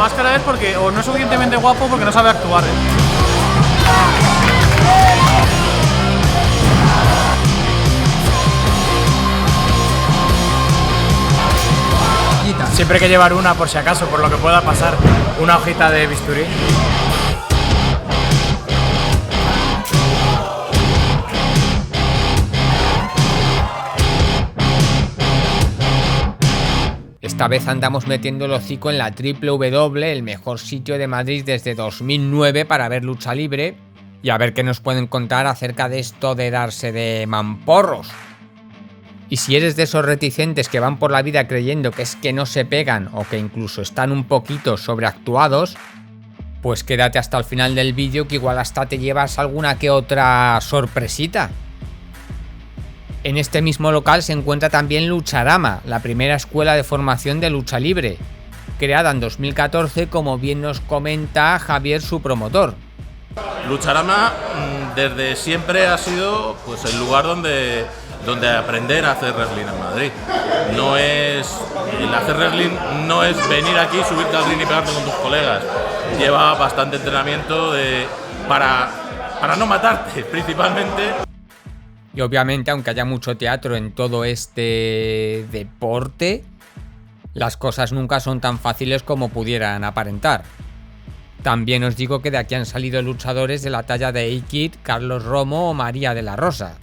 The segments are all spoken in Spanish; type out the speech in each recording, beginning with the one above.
máscara es porque o no es suficientemente guapo porque no sabe actuar. Siempre hay que llevar una por si acaso, por lo que pueda pasar, una hojita de bisturí. Esta vez andamos metiendo el hocico en la W, el mejor sitio de Madrid desde 2009 para ver lucha libre y a ver qué nos pueden contar acerca de esto de darse de mamporros. Y si eres de esos reticentes que van por la vida creyendo que es que no se pegan o que incluso están un poquito sobreactuados, pues quédate hasta el final del vídeo que igual hasta te llevas alguna que otra sorpresita. En este mismo local se encuentra también Lucharama, la primera escuela de formación de lucha libre, creada en 2014, como bien nos comenta Javier, su promotor. Lucharama desde siempre ha sido pues el lugar donde aprender a hacer wrestling en Madrid. El hacer wrestling no es venir aquí, subirte al ring y pegarte con tus colegas. Lleva bastante entrenamiento para no matarte, principalmente. Y obviamente, aunque haya mucho teatro en todo este deporte, las cosas nunca son tan fáciles como pudieran aparentar. También os digo que de aquí han salido luchadores de la talla de A-Kid, Carlos Romo o María de la Rosa.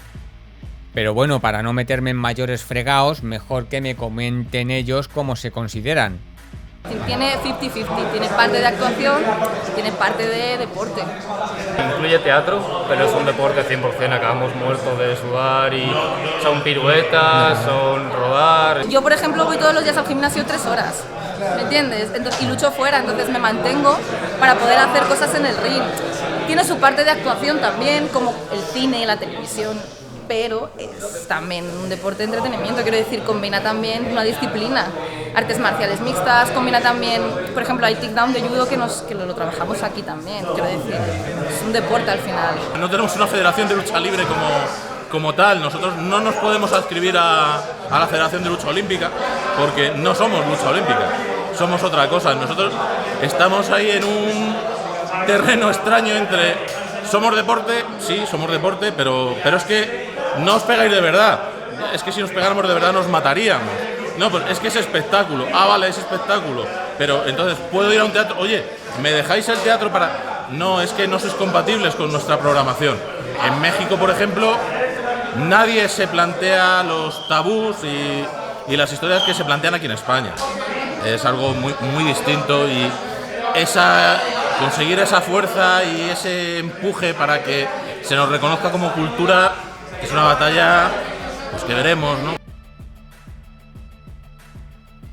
Pero bueno, para no meterme en mayores fregaos, mejor que me comenten ellos cómo se consideran. Tiene 50-50, tiene parte de actuación, tiene parte de deporte. Incluye teatro, pero es un deporte 100%, acabamos muertos de sudar y son piruetas, son rodar. Yo, por ejemplo, voy todos los días al gimnasio 3 horas, ¿me entiendes? Y lucho fuera, entonces me mantengo para poder hacer cosas en el ring. Tiene su parte de actuación también, como el cine y la televisión, pero es también un deporte de entretenimiento, quiero decir, combina también una disciplina, artes marciales mixtas, combina también, por ejemplo, hay takedown de judo que lo trabajamos aquí también, quiero decir, es un deporte al final. No tenemos una federación de lucha libre como tal, nosotros no nos podemos adscribir a la Federación de Lucha Olímpica porque no somos lucha olímpica, somos otra cosa, nosotros estamos ahí en un terreno extraño entre somos deporte, sí, somos deporte, pero es que no os pegáis de verdad. Es que si nos pegáramos de verdad nos mataríamos. No, pues es que es espectáculo. Ah, vale, es espectáculo. Pero entonces, ¿puedo ir a un teatro? Oye, ¿me dejáis el teatro para...? No, es que no sois compatibles con nuestra programación. En México, por ejemplo, nadie se plantea los tabús y las historias que se plantean aquí en España. Es algo muy, muy distinto y conseguir esa fuerza y ese empuje para que se nos reconozca como cultura es una batalla pues que veremos, ¿no?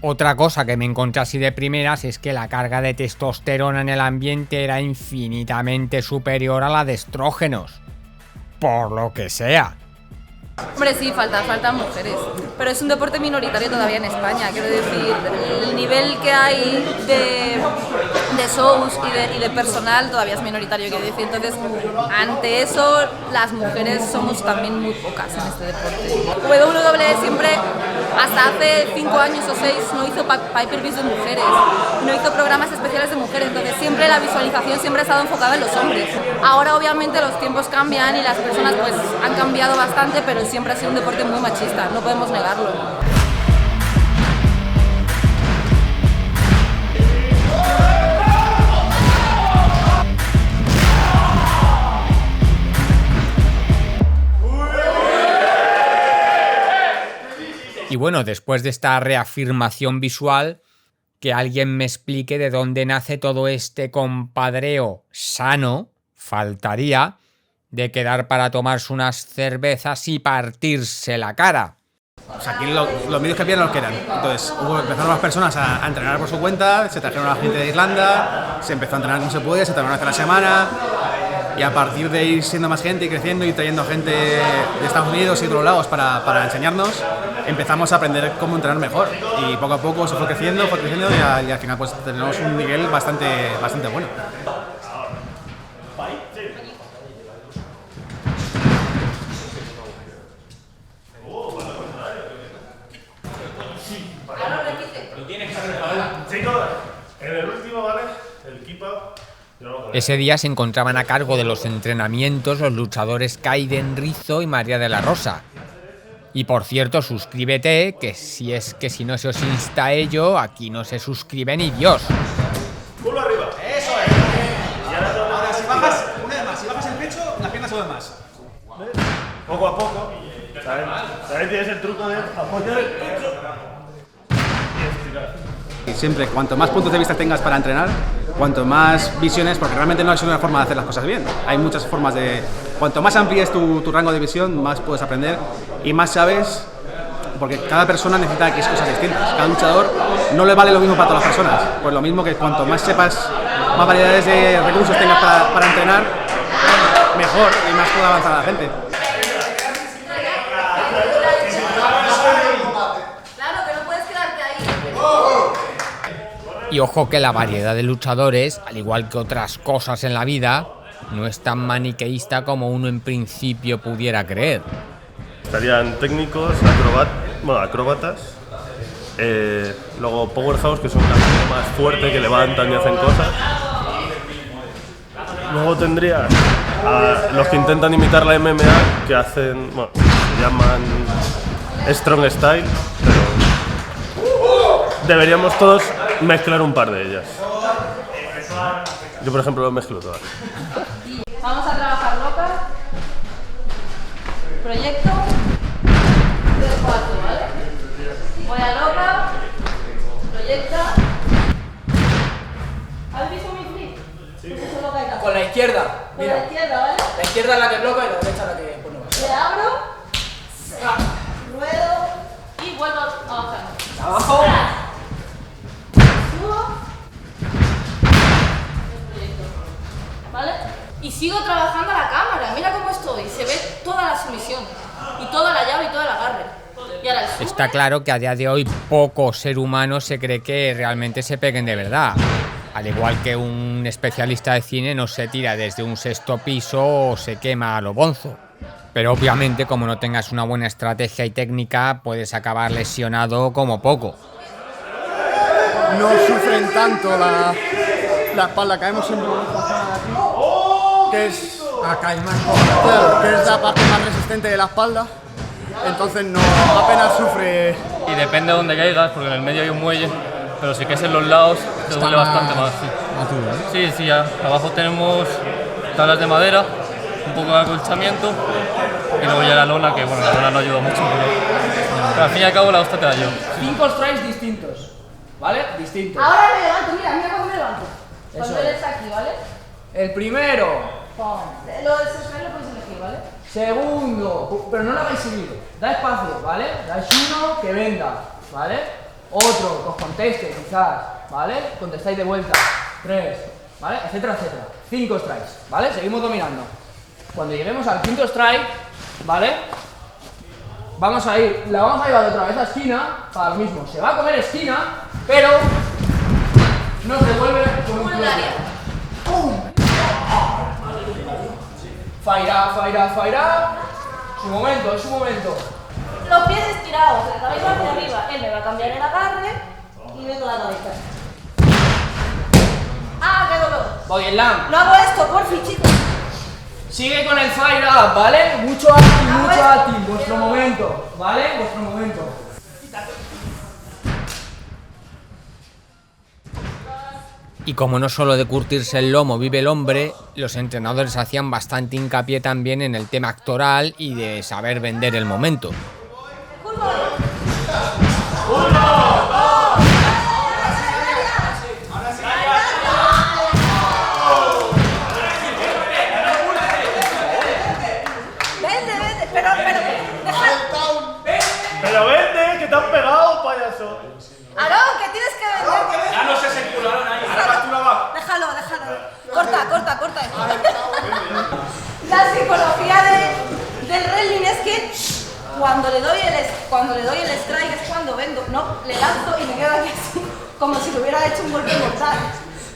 Otra cosa que me encontré así de primeras es que la carga de testosterona en el ambiente era infinitamente superior a la de estrógenos. Por lo que sea. Hombre, sí, faltan mujeres, pero es un deporte minoritario todavía en España, quiero decir, el nivel que hay de shows y de personal todavía es minoritario, quiero decir, entonces, ante eso, las mujeres somos también muy pocas en este deporte. WWE siempre, hasta hace 5 años o 6, no hizo pay-per-views de mujeres, no hizo programas especiales de mujeres, entonces siempre la visualización siempre ha estado enfocada en los hombres. Ahora, obviamente, los tiempos cambian y las personas pues han cambiado bastante, pero siempre ha sido un deporte muy machista, no podemos negarlo. Y bueno, después de esta reafirmación visual, que alguien me explique de dónde nace todo este compadreo sano, faltaría, de quedar para tomarse unas cervezas y partirse la cara. O sea, aquí los medios que había no los quedan. Entonces empezaron las personas a entrenar por su cuenta, se trajeron a la gente de Irlanda, se empezó a entrenar como se puede, se entrenó una vez a la semana y a partir de ir siendo más gente y creciendo y trayendo gente de Estados Unidos y de otros lados para enseñarnos, empezamos a aprender cómo entrenar mejor y poco a poco se fue creciendo y al final pues tenemos un nivel bastante bueno. En el último, ¿vale? El keep up. Ese día se encontraban a cargo de los entrenamientos los luchadores Kaiden Rizzo y María de la Rosa. Y por cierto, suscríbete, que si no se os insta a ello, aquí no se suscribe ni Dios. Culo arriba. Eso es. Ahora, si bajas, una vez más, si bajas el pecho, las piernas suben más. Poco a poco. ¿Sabes? Tienes el truco de apoyar el pecho y estirar. Y siempre, cuanto más puntos de vista tengas para entrenar, cuanto más visiones, porque realmente no es una forma de hacer las cosas bien. Hay muchas formas de... Cuanto más amplíes tu rango de visión, más puedes aprender y más sabes, porque cada persona necesita X cosas distintas. Cada luchador no le vale lo mismo para todas las personas. Pues lo mismo que cuanto más sepas, más variedades de recursos tengas para entrenar, mejor y más puede avanzar la gente. Y ojo que la variedad de luchadores, al igual que otras cosas en la vida, no es tan maniqueísta como uno en principio pudiera creer. Estarían técnicos, acróbatas, luego powerhouse, que son una gente más fuerte, que levantan y hacen cosas. Luego tendría a los que intentan imitar la MMA, que hacen, se llaman Strong Style, pero deberíamos todos mezclar un par de ellas. Yo, por ejemplo, lo mezclo todas. Vamos a trabajar loca. Proyecto 3-4, ¿vale? Voy a loca. Proyecta. ¿Has visto mi flip? Sí. Pues eso es lo que hay que hacer. Con la izquierda. Con Mira. la izquierda, ¿vale? La izquierda es la que bloca y la derecha es la que pone. Le abro. Ruedo. Y vuelvo a bajar. Abajo. ¿Vale? Y sigo trabajando a la cámara, mira cómo estoy, se ve toda la sumisión, y toda la llave y todo el agarre. Y ahora el sube. Está claro que a día de hoy poco ser humano se cree que realmente se peguen de verdad. Al igual que un especialista de cine no se tira desde un sexto piso o se quema a lo bonzo. Pero obviamente, como no tengas una buena estrategia y técnica, puedes acabar lesionado como poco. No sufren tanto la espalda, caemos siempre en esta zona de aquí, que es, claro, que es la parte más resistente de la espalda, entonces no apenas sufre. Y depende de dónde caigas, porque en el medio hay un muelle, pero si caes en los lados te duele bastante más. Sí, sí, abajo tenemos tablas de madera, un poco de acolchamiento y luego ya la lona, que bueno, la lona no ayuda mucho, pero al fin y al cabo la hostia te da yo. 5 strikes distintos. ¿Vale? Distintos. Ahora me levanto, mira cómo me levanto. Cuando Eso él es. está aquí, ¿vale? El primero. Pum. Lo del subscribe lo puedes elegir, ¿vale? Segundo. Pero no lo hagáis seguido. Da espacio, ¿vale? Dais uno que venga, ¿vale? Otro que os conteste, quizás, ¿vale? Contestáis de vuelta. 3, ¿vale? Etcétera, etcétera. 5 strikes, ¿vale? Seguimos dominando. Cuando lleguemos al quinto strike, ¿vale? La vamos a llevar otra vez a esquina para lo mismo. Se va a comer esquina, pero nos devuelve con un el área. ¡Pum! Fire up. Su momento, es su momento. Los pies estirados, la cabeza hacia arriba. Él me va a cambiar el agarre y meto la cabeza. ¡Ah, qué dolor! Body slam. No hago esto, porfi, chicos. Sigue con el fire up, ¿vale? Mucho acting, vuestro momento, ¿vale? Vuestro momento. Y como no solo de curtirse el lomo vive el hombre, los entrenadores hacían bastante hincapié también en el tema actoral y de saber vender el momento. Vente, pero déjalo. Pero vente, que te han pegado, payaso. Aarón, que tienes que vender. Ya no se circularon ahí. Ahora vas tú la vas. Déjalo. Corta esto. La psicología del wrestling es que cuando le doy el strike es cuando vendo, no, le lanzo y me quedo aquí así, como si le hubiera hecho un golpe mortal.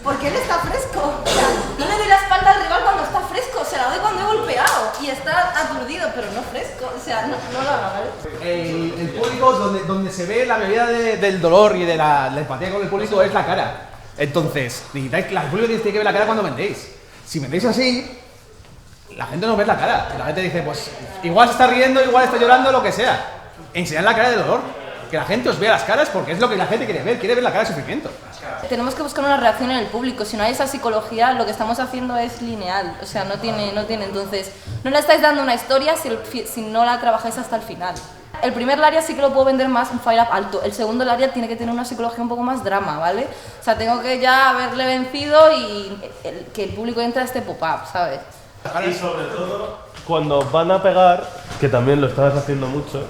Porque él está fresco. O sea, no le doy la espalda al rival cuando está fresco, se la doy cuando he golpeado y está aturdido, pero no fresco. O sea, no lo haga, ¿vale? El público, donde se ve la medida del dolor y de la empatía con el público, es la cara. Entonces, necesitáis, el público tiene que ver la cara cuando vendéis. Si vendéis así, la gente no ve la cara. La gente dice, pues igual se está riendo, igual está llorando, lo que sea. Enseñad la cara de dolor. Que la gente os vea las caras porque es lo que la gente quiere ver la cara de sufrimiento. Tenemos que buscar una reacción en el público. Si no hay esa psicología, lo que estamos haciendo es lineal. O sea, no tiene. Entonces, no le estáis dando una historia si no la trabajáis hasta el final. El primer Lariat sí que lo puedo vender más un fire up alto. El segundo Lariat tiene que tener una psicología un poco más drama, ¿vale? O sea, tengo que ya haberle vencido y que el público entre a este pop-up, ¿sabes? Y sobre todo, cuando van a pegar, que también lo estabas haciendo mucho,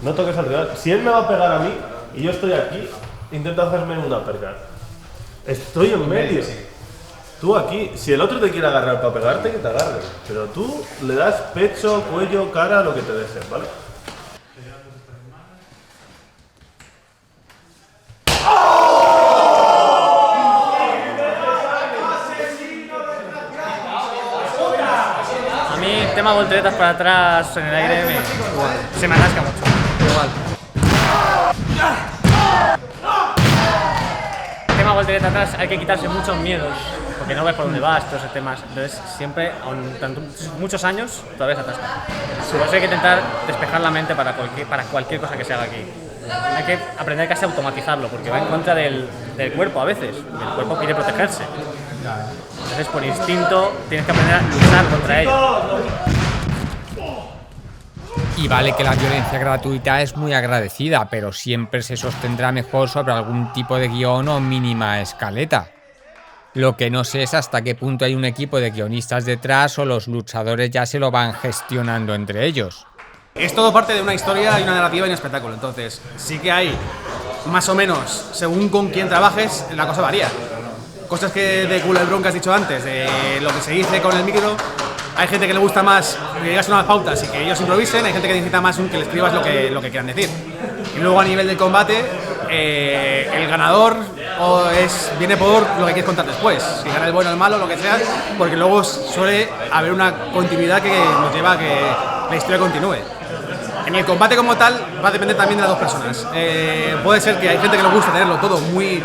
no toques al rival. Si él me va a pegar a mí y yo estoy aquí, intenta hacerme una uppercut. Estoy en medio. Tú aquí, si el otro te quiere agarrar para pegarte, que te agarre. Pero tú le das pecho, cuello, cara, lo que te dejes, ¿vale? A mí, el tema volteretas para atrás en el aire se me atasca mucho. Igual. El tema voltereta atrás hay que quitarse muchos miedos, porque no ves por dónde vas, todos esos temas. Entonces, siempre, aun tanto muchos años, todavía se atasca. Por eso hay que intentar despejar la mente para cualquier cosa que se haga aquí. Hay que aprender casi a automatizarlo, porque va en contra del cuerpo a veces. El cuerpo quiere protegerse. Entonces, por instinto, tienes que aprender a luchar contra ello. Y vale que la violencia gratuita es muy agradecida, pero siempre se sostendrá mejor sobre algún tipo de guión o mínima escaleta. Lo que no sé es hasta qué punto hay un equipo de guionistas detrás o los luchadores ya se lo van gestionando entre ellos. Es todo parte de una historia y una narrativa y un espectáculo, entonces sí que hay, más o menos, según con quién trabajes, la cosa varía. Cosas que de culebrón que has dicho antes, de lo que se dice con el micro, hay gente que le gusta más que digas unas pautas y que ellos improvisen, hay gente que necesita más que le escribas lo que quieran decir. Y luego a nivel de combate, el ganador viene por lo que quieres contar después, si gana el bueno o el malo, lo que sea, porque luego suele haber una continuidad que nos lleva a que la historia continúe. En el combate como tal va a depender también de las dos personas. Puede ser que hay gente que le gusta tenerlo todo muy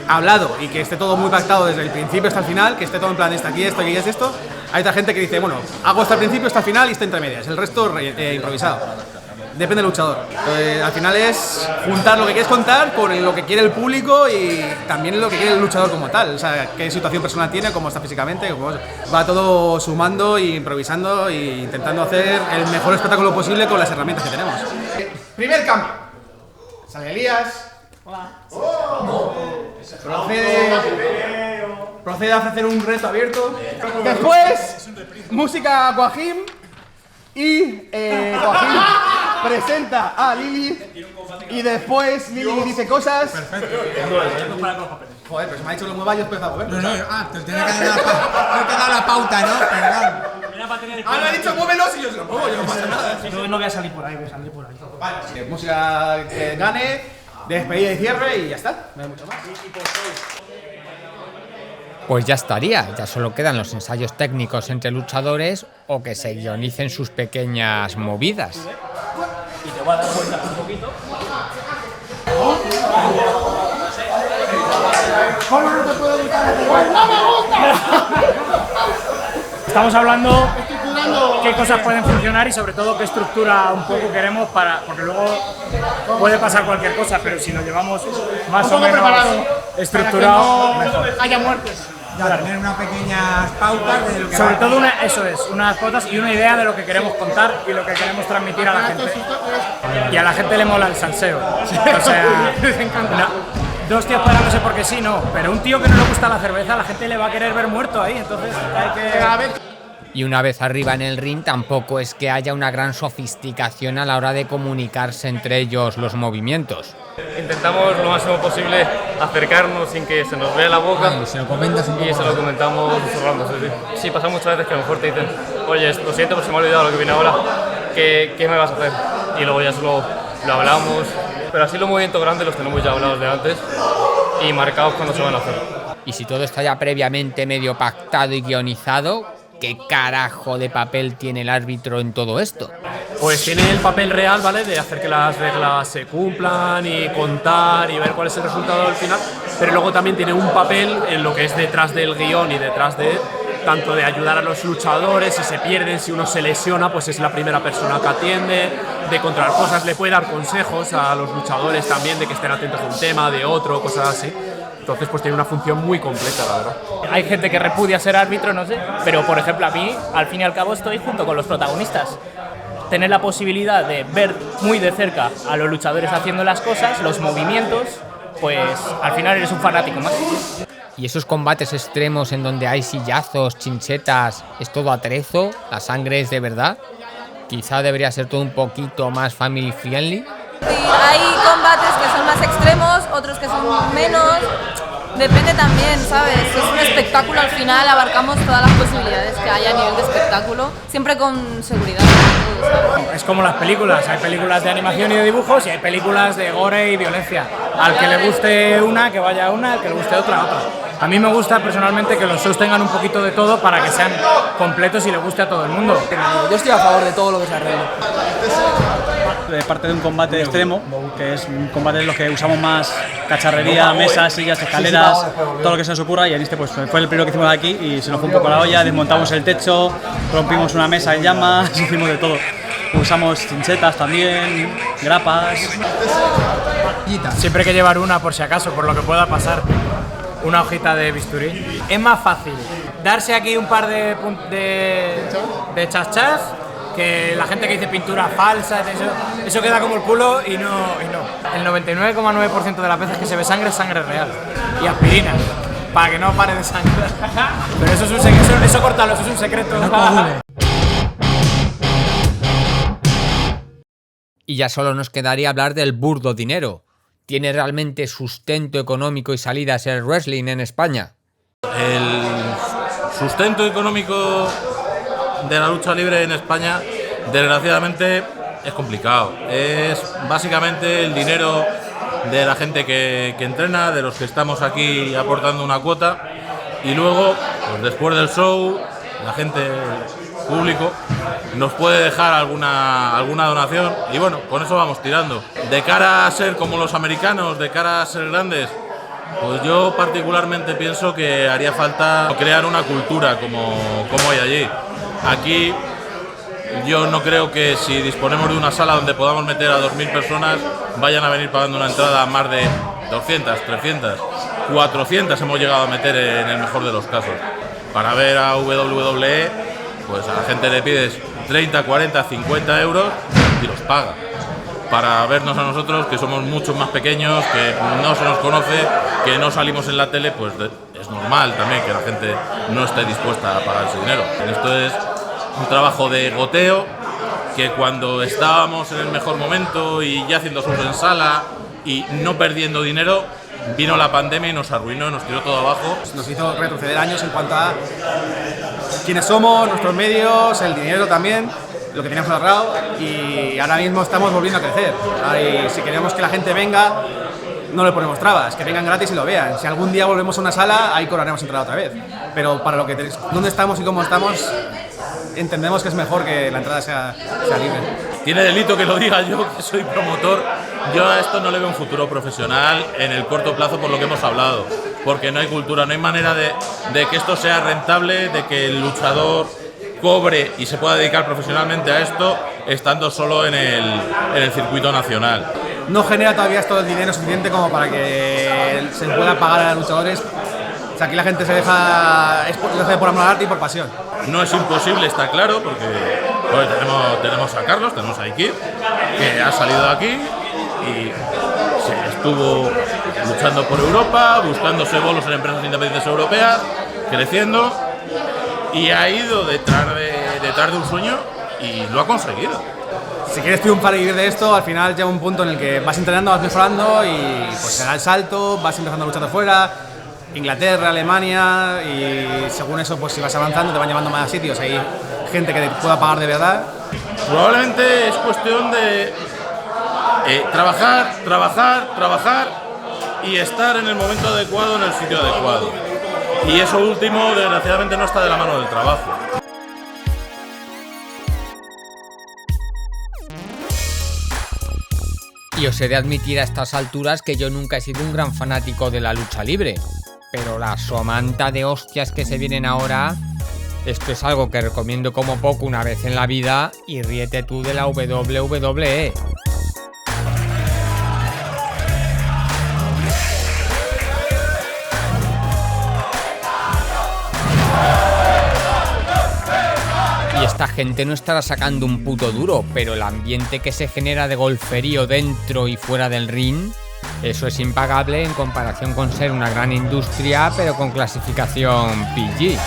hablado y que esté todo muy pactado desde el principio hasta el final, que esté todo en plan esto aquí es esto. Hay otra gente que dice, bueno, hago hasta el principio, hasta el final y está entre medias, el resto improvisado. Depende del luchador. Al final es juntar lo que quieres contar con lo que quiere el público y también lo que quiere el luchador como tal. O sea, qué situación personal tiene, cómo está físicamente, va todo sumando e improvisando e intentando hacer el mejor espectáculo posible con las herramientas que tenemos. Primer cambio. Sale Elías. Hola. Procede a hacer un reto abierto. Después, música Guajim. Y Guajim presenta a Lili. Y después Lili dice cosas. Perfecto. Joder, pero se me ha dicho que lo mueva, yo empiezo a mover. No, te tiene que dar la pauta, ¿no? Perdón. Me ha dicho muévelos y yo se lo muevo, yo no pasa nada. No voy a salir por ahí, voy a salir por ahí. Vale, música que gane, despedida y cierre y ya está. No hay mucho más. Pues ya estaría, ya solo quedan los ensayos técnicos entre luchadores o que se guionicen sus pequeñas movidas. Y te voy a dar vueltas un poquito. ¿Cómo no te puedo gustar? ¡No me gusta! Estamos hablando qué cosas pueden funcionar y sobre todo qué estructura un poco queremos porque luego puede pasar cualquier cosa, pero si lo llevamos más o menos estructurado, mejor. Haya muertes. Ya, tener unas pequeñas pautas de lo que sobre todo unas pautas y una idea de lo que queremos contar y lo que queremos transmitir a la gente. Y a la gente le mola el salseo. O sea, dos tíos parándose porque sí, no, pero un tío que no le gusta la cerveza, la gente le va a querer ver muerto ahí, entonces hay que... Y una vez arriba en el ring tampoco es que haya una gran sofisticación a la hora de comunicarse entre ellos los movimientos. Intentamos lo máximo posible acercarnos sin que se nos vea la boca se lo comentas un poco y se lo comentamos susurrando. Sí, pasa muchas veces que a lo mejor te dicen, oye, lo siento, pero se me ha olvidado lo que viene ahora, ¿qué me vas a hacer? Y luego ya solo lo hablamos, pero así los movimientos grandes los tenemos ya hablados de antes y marcados cuando se van a hacer. Y si todo está ya previamente medio pactado y guionizado, ¿qué carajo de papel tiene el árbitro en todo esto? Pues tiene el papel real, ¿vale? De hacer que las reglas se cumplan y contar y ver cuál es el resultado al final, pero luego también tiene un papel en lo que es detrás del guión y detrás de tanto de ayudar a los luchadores, si se pierden, si uno se lesiona, pues es la primera persona que atiende, de controlar cosas, le puede dar consejos a los luchadores también de que estén atentos a un tema, de otro, cosas así. Entonces pues tiene una función muy completa, la verdad. Hay gente que repudia ser árbitro, no sé, pero por ejemplo a mí, al fin y al cabo, estoy junto con los protagonistas. Tener la posibilidad de ver muy de cerca a los luchadores haciendo las cosas, los movimientos, pues al final eres un fanático más. Y esos combates extremos en donde hay sillazos, chinchetas, es todo atrezo, la sangre es de verdad. Quizá debería ser todo un poquito más family friendly. Hay combates que son más extremos, otros que son menos. Depende también, ¿sabes? Es un espectáculo, al final abarcamos todas las posibilidades que hay a nivel de espectáculo, siempre con seguridad. ¿Sabes? Es como las películas, hay películas de animación y de dibujos y hay películas de gore y violencia. Al que le guste una, que vaya a una, al que le guste otra, otra. A mí me gusta personalmente que los shows tengan un poquito de todo para que sean completos y le guste a todo el mundo. Yo estoy a favor de todo lo que se arregle. De parte de un combate extremo, que es un combate en los que usamos más cacharrería, mesas, sillas, escaleras, todo lo que se nos ocurra, y en este pues fue el primero que hicimos de aquí y se nos fue un poco la olla, desmontamos el techo, rompimos una mesa en llamas, hicimos de todo. Usamos chinchetas también, grapas. Siempre hay que llevar una por si acaso, por lo que pueda pasar. Una hojita de bisturí. Es más fácil darse aquí un par de chas-chas que la gente que dice pintura falsa, eso queda como el culo y no. El 99,9% de las veces que se ve sangre es sangre real. Y aspirina, para que no pare de sangrar. Pero eso es un secreto, eso córtalo, eso es un secreto. Y ya solo nos quedaría hablar del burdo dinero. ¿Tiene realmente sustento económico y salidas el wrestling en España? El sustento económico de la lucha libre en España, desgraciadamente, es complicado. Es básicamente el dinero de la gente que entrena, de los que estamos aquí aportando una cuota, y luego, pues después del show, la gente, el público, nos puede dejar alguna donación y bueno, con eso vamos tirando. De cara a ser como los americanos, de cara a ser grandes, pues yo particularmente pienso que haría falta crear una cultura como hay allí. Aquí yo no creo que si disponemos de una sala donde podamos meter a 2000 personas vayan a venir pagando una entrada a más de 200, 300, 400 hemos llegado a meter en el mejor de los casos. Para ver a WWE, pues a la gente le pides 30, 40, 50 euros y los paga. Para vernos a nosotros, que somos mucho más pequeños, que no se nos conoce, que no salimos en la tele, pues es normal también que la gente no esté dispuesta a pagar ese dinero. Esto es un trabajo de goteo, que cuando estábamos en el mejor momento y ya haciendo shows en sala y no perdiendo dinero, vino la pandemia y nos arruinó, nos tiró todo abajo. Nos hizo retroceder años en cuanto a quiénes somos, nuestros medios, el dinero también, lo que teníamos ahorrado, y ahora mismo estamos volviendo a crecer. Y si queremos que la gente venga, no le ponemos trabas, que vengan gratis y lo vean. Si algún día volvemos a una sala, ahí cobraremos entrada otra vez. Pero para lo que dónde estamos y cómo estamos, entendemos que es mejor que la entrada sea libre. Tiene delito que lo diga yo, que soy promotor. Yo a esto no le veo un futuro profesional en el corto plazo, por lo que hemos hablado, porque no hay cultura, no hay manera de que esto sea rentable, de que el luchador cobre y se pueda dedicar profesionalmente a esto estando solo en el circuito nacional. No genera todavía todo el dinero suficiente como para que se pueda pagar a los luchadores. O sea, aquí la gente se deja por amor al arte y por pasión. No es imposible, está claro, porque pues, tenemos a Carlos, tenemos a Ikir, que ha salido de aquí y se estuvo luchando por Europa, buscándose bolos en empresas independientes europeas, creciendo, y ha ido detrás de un sueño y lo ha conseguido. Si quieres triunfar y vivir de esto, al final llega un punto en el que vas entrenando, vas mejorando y pues se da el salto, vas empezando a luchar de fuera, Inglaterra, Alemania, y según eso, pues si vas avanzando te van llevando más sitios, hay gente que te pueda pagar de verdad. Probablemente es cuestión de trabajar y estar en el momento adecuado, en el sitio adecuado. Y eso último, desgraciadamente, no está de la mano del trabajo. Y os he de admitir a estas alturas que yo nunca he sido un gran fanático de la lucha libre. Pero la somanta de hostias que se vienen ahora, esto es algo que recomiendo como poco una vez en la vida, y ríete tú de la WWE. Y esta gente no estará sacando un puto duro, pero el ambiente que se genera de golferío dentro y fuera del ring, eso es impagable en comparación con ser una gran industria, pero con clasificación PG.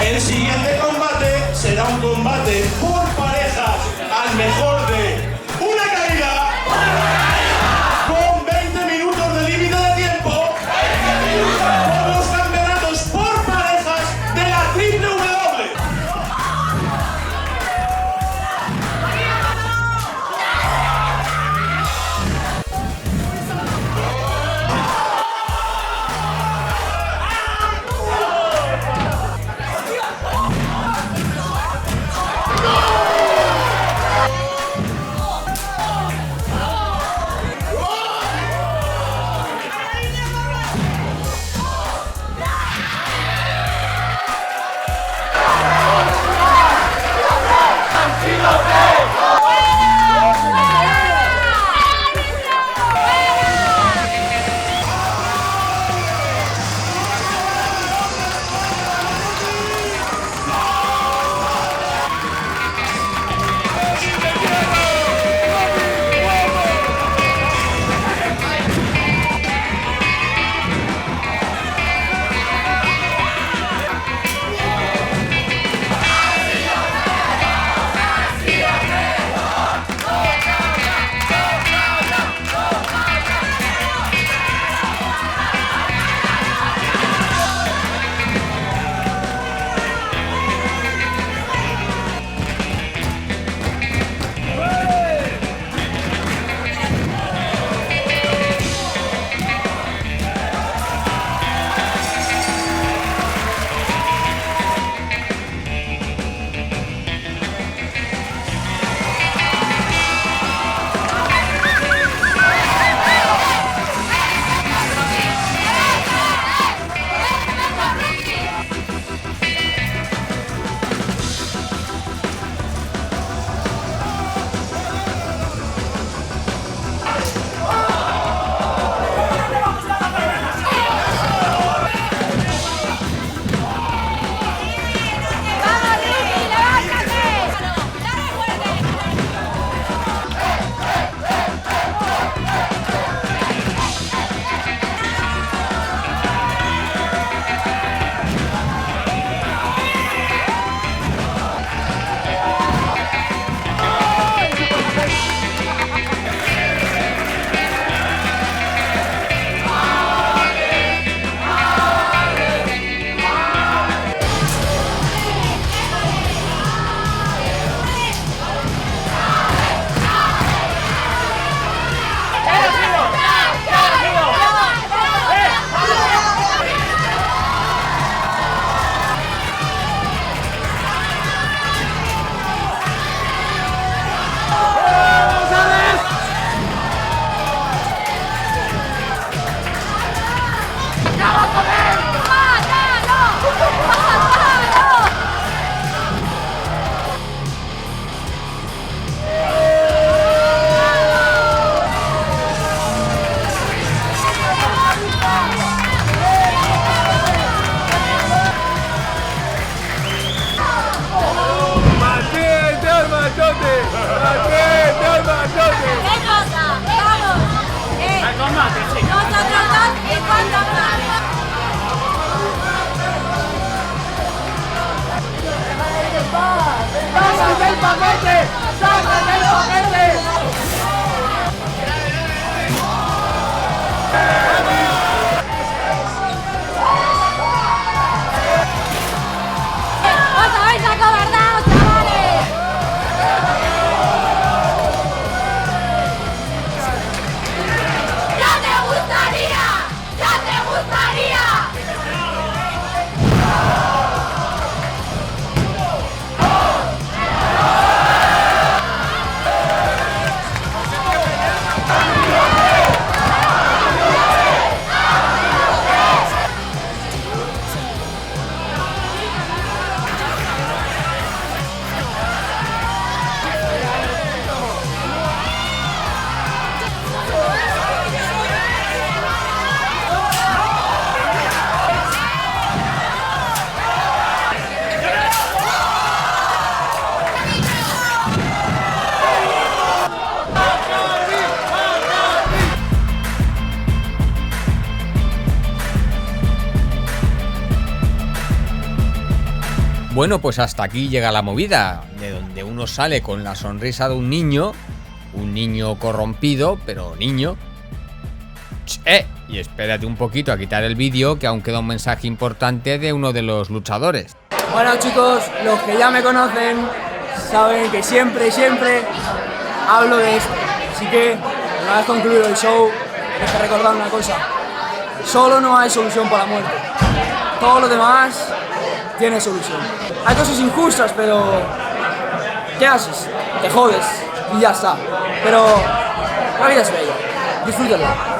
El siguiente combate será un combate por parejas al mejor de una caída con 20 minutos de límite de tiempo por los campeonatos por parejas de la WWE. ¡Sácate el paquete! ¡Sácate el paquete! ¡Os habéis acobardado, chavales! Bueno, pues hasta aquí llega la movida, de donde uno sale con la sonrisa de un niño corrompido, pero niño. Y espérate un poquito a quitar el vídeo, que aún queda un mensaje importante de uno de los luchadores. Bueno chicos, los que ya me conocen saben que siempre hablo de esto. Así que, una vez concluido el show, hay que recordar una cosa. Solo no hay solución para la muerte. Todo lo demás tiene solución. Hay cosas injustas, pero ¿qué haces? Te jodes y ya está. Pero la vida es bella. Disfrútala.